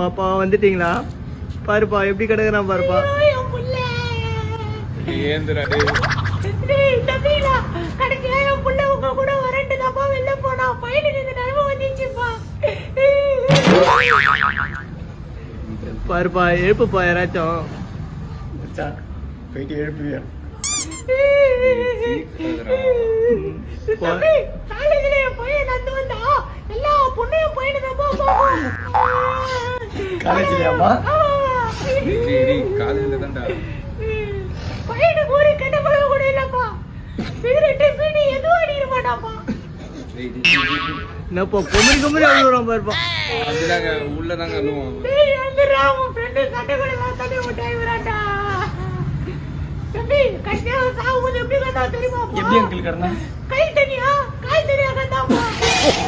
அப்பா வந்துட்டீங்களா? பாருப்பா எப்படி கிடக்குறான் பாருப்பா. பாருப்பா எழுப்புப்பா யாராச்சும். போயிட்டு எழுப்புவியா? காலேஜ்லயாமா? காலேஜ்ல தான்டா. என்னப்பா குமரி குமரி அழுகுறான் பாருப்பா. உள்ளதாங்க அழுவோம். எப்படி அங்கிள் கடனா? கை தனியா கண்டா